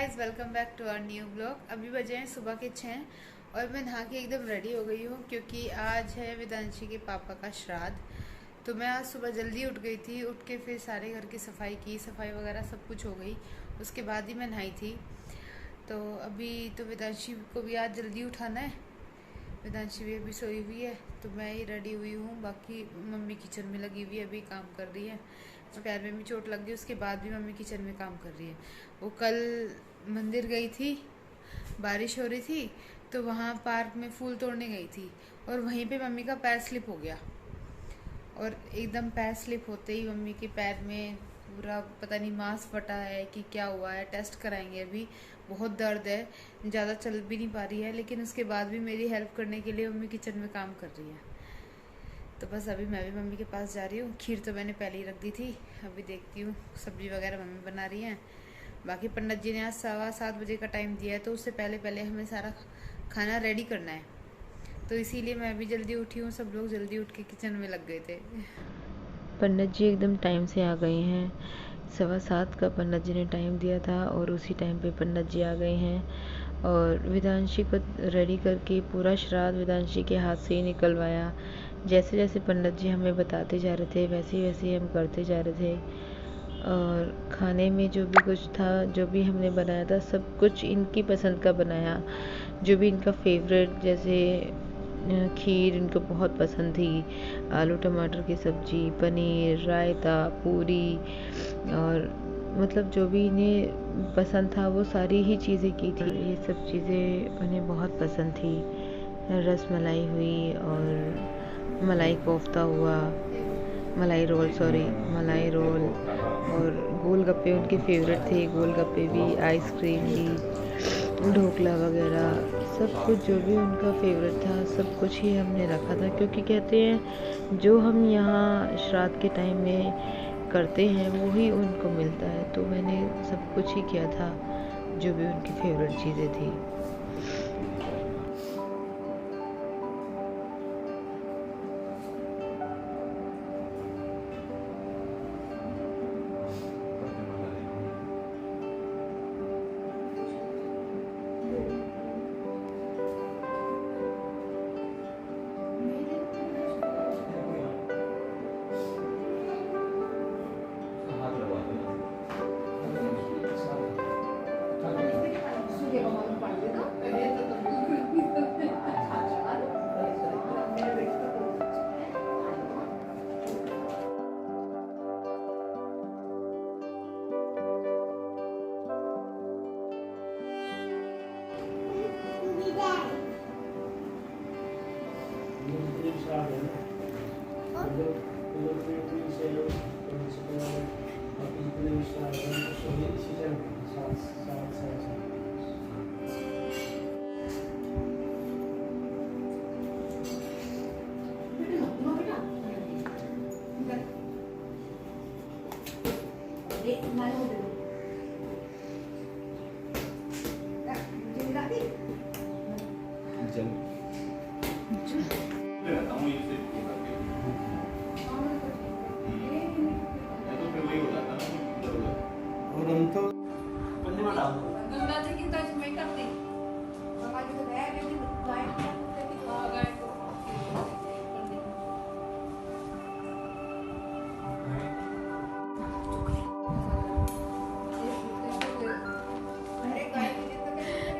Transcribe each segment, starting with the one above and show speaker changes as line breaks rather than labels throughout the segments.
Guys, welcome back to our new blog. अभी बजे हैं सुबह के 6 और मैं नहा के एकदम रेडी हो गई हूँ क्योंकि आज है वेदांशी के पापा का श्राद्ध। तो मैं आज सुबह जल्दी उठ गई थी। उठ के फिर सारे घर की सफाई की, सफाई वगैरह सब कुछ हो गई। उसके बाद ही मैं नहाई थी। तो अभी तो वेदांशी को भी आज जल्दी उठाना है। वेदांशी भी अभी सोई हुई है तो मैं ही रेडी हुई हूँ। बाकी मम्मी किचन में लगी हुई है, अभी काम कर रही है। पैर में भी चोट लग गई, उसके बाद भी मम्मी किचन में काम कर रही है। वो कल मंदिर गई थी, बारिश हो रही थी तो वहाँ पार्क में फूल तोड़ने गई थी और वहीं पे मम्मी का पैर स्लिप हो गया। और एकदम पैर स्लिप होते ही मम्मी के पैर में पूरा पता नहीं मांस फटा है कि क्या हुआ है। टेस्ट कराएंगे अभी। बहुत दर्द है, ज़्यादा चल भी नहीं पा रही है, लेकिन उसके बाद भी मेरी हेल्प करने के लिए मम्मी किचन में काम कर रही है। तो बस अभी मैं भी मम्मी के पास जा रही हूँ। खीर तो मैंने पहले ही रख दी थी, अभी देखती हूँ सब्जी वगैरह मम्मी बना रही हैं। बाकी पंडित जी ने आज 7:15 बजे का टाइम दिया है तो उससे पहले पहले हमें सारा खाना रेडी करना है। तो इसीलिए मैं भी जल्दी उठी हूँ, सब लोग जल्दी उठ के किचन में लग गए थे।
पंडित जी एकदम टाइम से आ गए हैं। 7:15 का पंडित जी ने टाइम दिया था और उसी टाइम पे पंडित जी आ गए हैं। और वेदांशी को रेडी करके पूरा श्राद्ध वेदांशी के हाथ से ही निकलवाया। जैसे जैसे पंडित जी हमें बताते जा रहे थे वैसे वैसे हम करते जा रहे थे। और खाने में जो भी कुछ था, जो भी हमने बनाया था, सब कुछ इनकी पसंद का बनाया। जो भी इनका फेवरेट, जैसे खीर इनको बहुत पसंद थी, आलू टमाटर की सब्ज़ी, पनीर, रायता, पूरी, और मतलब जो भी इन्हें पसंद था वो सारी ही चीज़ें की थी। ये सब चीज़ें उन्हें बहुत पसंद थी। रस मलाई हुई और मलाई कोफ्ता हुआ, मलाई रोल, सॉरी मलाई रोल, और गोलगप्पे उनके फेवरेट थे। गोलगप्पे भी, आइसक्रीम भी, ढोकला वगैरह सब कुछ जो भी उनका फेवरेट था सब कुछ ही हमने रखा था। क्योंकि कहते हैं जो हम यहाँ श्राद्ध के टाइम में करते हैं वो ही उनको मिलता है। तो मैंने सब कुछ ही किया था जो भी उनकी फेवरेट चीज़ें थी।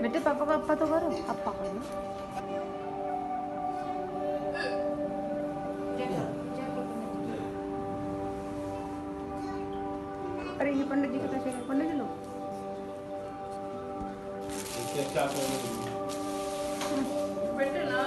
बेटे पापा का अप्पा तो करो, अप्पा करो। अरे ये पंडित जी के पैसे, पंडित जी लो। बेटे ना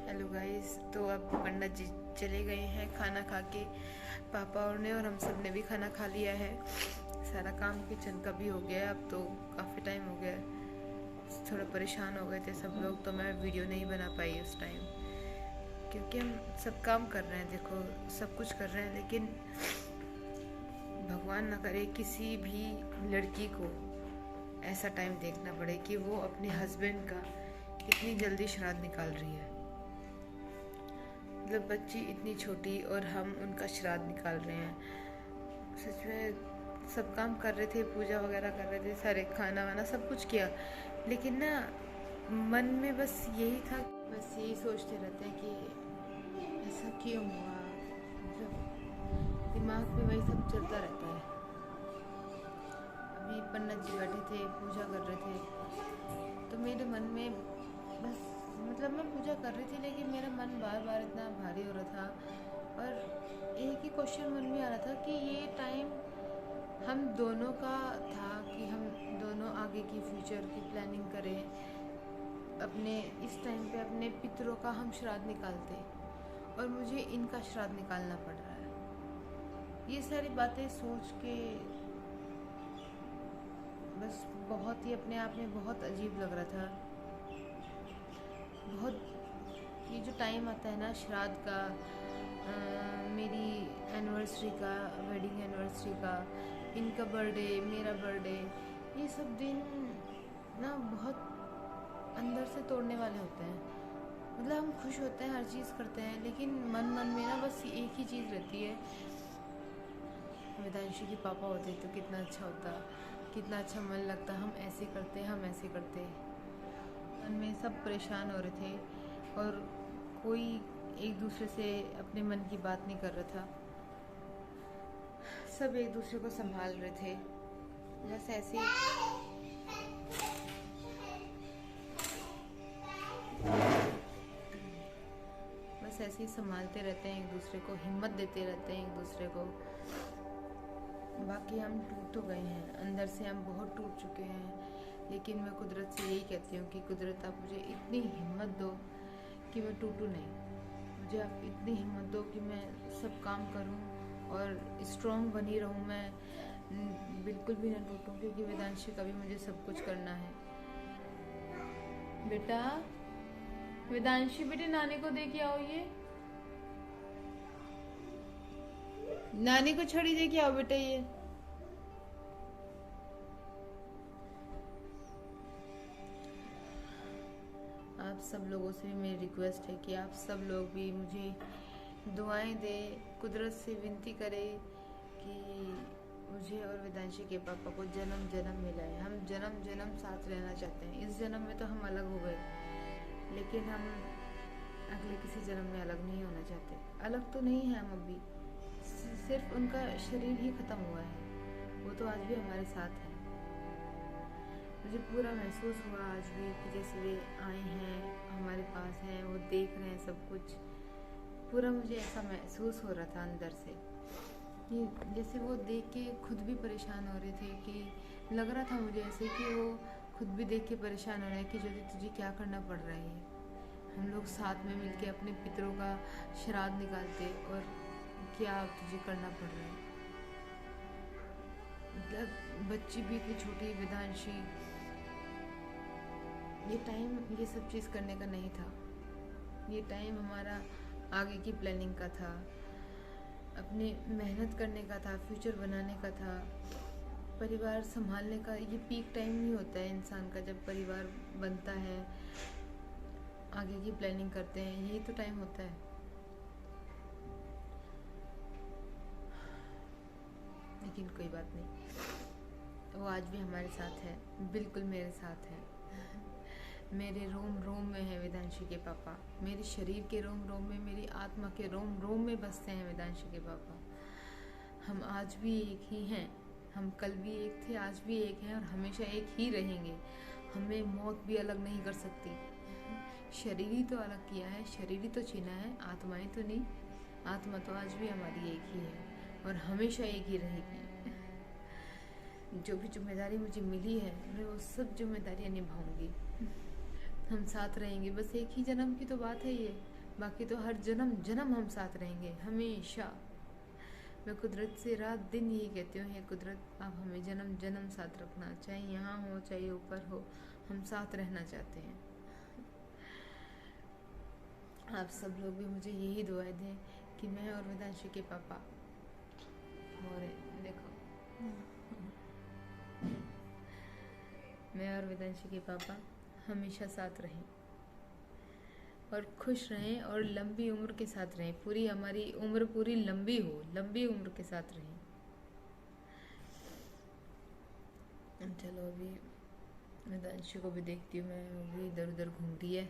हेलो गाइस, तो अब पंडित जी चले गए हैं खाना खा के। पापा और ने और हम सब ने भी खाना खा लिया है। सारा काम किचन का भी हो गया है। अब तो काफ़ी टाइम हो गया है। थोड़ा परेशान हो गए थे सब लोग तो मैं वीडियो नहीं बना पाई उस टाइम, क्योंकि हम सब काम कर रहे हैं। देखो सब कुछ कर रहे हैं, लेकिन भगवान ना करे किसी भी लड़की को ऐसा टाइम देखना पड़े कि वो अपने हस्बैंड का इतनी जल्दी श्राद्ध निकाल रही है। मतलब बच्ची इतनी छोटी और हम उनका श्राद्ध निकाल रहे हैं। सच में सब काम कर रहे थे, पूजा वगैरह कर रहे थे, सारे खाना वाना सब कुछ किया, लेकिन ना मन में बस यही था, बस यही सोचते रहते हैं कि ऐसा क्यों हुआ। मतलब दिमाग में वही सब चलता रहता है। अभी पंडित जी बैठे थे, पूजा कर रहे थे, तो मेरे मन में बस मतलब मैं पूजा कर रही थी, लेकिन मेरा मन बार बार इतना भारी हो रहा था और एक ही क्वेश्चन मन में आ रहा था कि ये टाइम हम दोनों का था कि हम दोनों आगे की फ्यूचर की प्लानिंग करें। अपने इस टाइम पे अपने पितरों का हम श्राद्ध निकालते और मुझे इनका श्राद्ध निकालना पड़ रहा है। ये सारी बातें सोच के बस बहुत ही अपने आप में बहुत अजीब लग रहा था। बहुत ये जो टाइम आता है ना श्राद्ध का, मेरी एनिवर्सरी का, वेडिंग एनिवर्सरी का, इनका बर्थडे, मेरा बर्थडे, ये सब दिन ना बहुत अंदर से तोड़ने वाले होते हैं। मतलब हम खुश होते हैं, हर चीज़ करते हैं, लेकिन मन में ना बस एक ही चीज़ रहती है, वेदांशी के पापा होते तो कितना अच्छा होता, कितना अच्छा मन लगता, हम ऐसे करते, हम ऐसे करते। मन में सब परेशान हो रहे थे और कोई एक दूसरे से अपने मन की बात नहीं कर रहा था। सब एक दूसरे को संभाल रहे थे, बस ऐसे ही संभालते रहते हैं, एक दूसरे को हिम्मत देते रहते हैं एक दूसरे को। बाकी हम टूट तो गए हैं, अंदर से हम बहुत टूट चुके हैं, लेकिन मैं कुदरत से यही कहती हूँ कि कुदरत आप मुझे इतनी हिम्मत दो कि मैं टूटूँ नहीं। मुझे आप इतनी हिम्मत दो कि मैं सब काम करूँ और स्ट्रॉन्ग बनी रहूँ, मैं बिल्कुल भी ना टूटूँ, क्योंकि वेदांशी का भी मुझे सब कुछ करना है। बेटा वेदांशी, बेटे नानी को दे के आओ, ये नानी को छड़ी दे के आओ बेटा। ये आप सब लोगों से भी मेरी रिक्वेस्ट है कि आप सब लोग भी मुझे दुआएं दें, कुदरत से विनती करें कि मुझे और वेदांशी के पापा को जन्म जन्म मिला है। हम जन्म जन्म साथ रहना चाहते हैं। इस जन्म में तो हम अलग हो गए, लेकिन हम अगले किसी जन्म में अलग नहीं होना चाहते। अलग तो नहीं है हम अभी, सिर्फ उनका शरीर ही खत्म हुआ है, वो तो आज भी हमारे साथ है। मुझे पूरा महसूस हुआ आज भी कि जैसे वे आए हैं, हमारे पास हैं, वो देख रहे हैं सब कुछ। पूरा मुझे ऐसा महसूस हो रहा था अंदर से कि जैसे वो देख के खुद भी परेशान हो रहे थे, कि लग रहा था मुझे ऐसे कि वो खुद भी देख के परेशान हो रहे हैं कि ज्योति तुझे क्या करना पड़ रहा है। हम लोग साथ में मिलके अपने पितरों का श्राद्ध निकालते और क्या तुझे करना पड़ रहा है। मतलब बच्ची भी इतनी छोटी, वेदांशी, ये टाइम ये सब चीज़ करने का नहीं था। ये टाइम हमारा आगे की प्लानिंग का था, अपनी मेहनत करने का था, फ्यूचर बनाने का था, परिवार संभालने का। ये पीक टाइम ही होता है इंसान का, जब परिवार बनता है, आगे की प्लानिंग करते हैं, यही तो टाइम होता है। लेकिन कोई बात नहीं, वो आज भी हमारे साथ है, बिल्कुल मेरे साथ है। मेरे रोम रोम में है वेदांशी के पापा, मेरे शरीर के रोम रोम में, मेरी आत्मा के रोम रोम में बसते हैं वेदांशी के पापा। हम आज भी एक ही हैं, हम कल भी एक थे, आज भी एक हैं और हमेशा एक ही रहेंगे। हमें मौत भी अलग नहीं कर सकती। शरीर ही तो अलग किया है, शरीर ही तो छीना है, आत्माएं तो नहीं। आत्मा तो आज भी हमारी एक ही है और हमेशा एक ही रहेगी। जो भी जिम्मेदारी मुझे मिली है, मैं वो सब जिम्मेदारियाँ निभाऊंगी। हम साथ रहेंगे, बस एक ही जन्म की तो बात है ये, बाकी तो हर जन्म जन्म हम साथ रहेंगे हमेशा। मैं कुदरत से रात दिन यही कहती हूँ, हे कुदरत आप हमें जन्म जन्म साथ रखना, चाहे यहाँ हो चाहे ऊपर हो, हम साथ रहना चाहते हैं। आप सब लोग भी मुझे यही दुआएं दें कि मैं और वेदांशी के पापा हो रहे, देखो मैं और वेदांशी के पापा हमेशा साथ रहें और खुश रहें और लंबी उम्र के साथ रहें, पूरी हमारी उम्र पूरी लंबी हो, लंबी उम्र के साथ रहें। चलो अभी वेदांशी को भी देखती हूँ मैं, वो भी इधर उधर घूम रही है।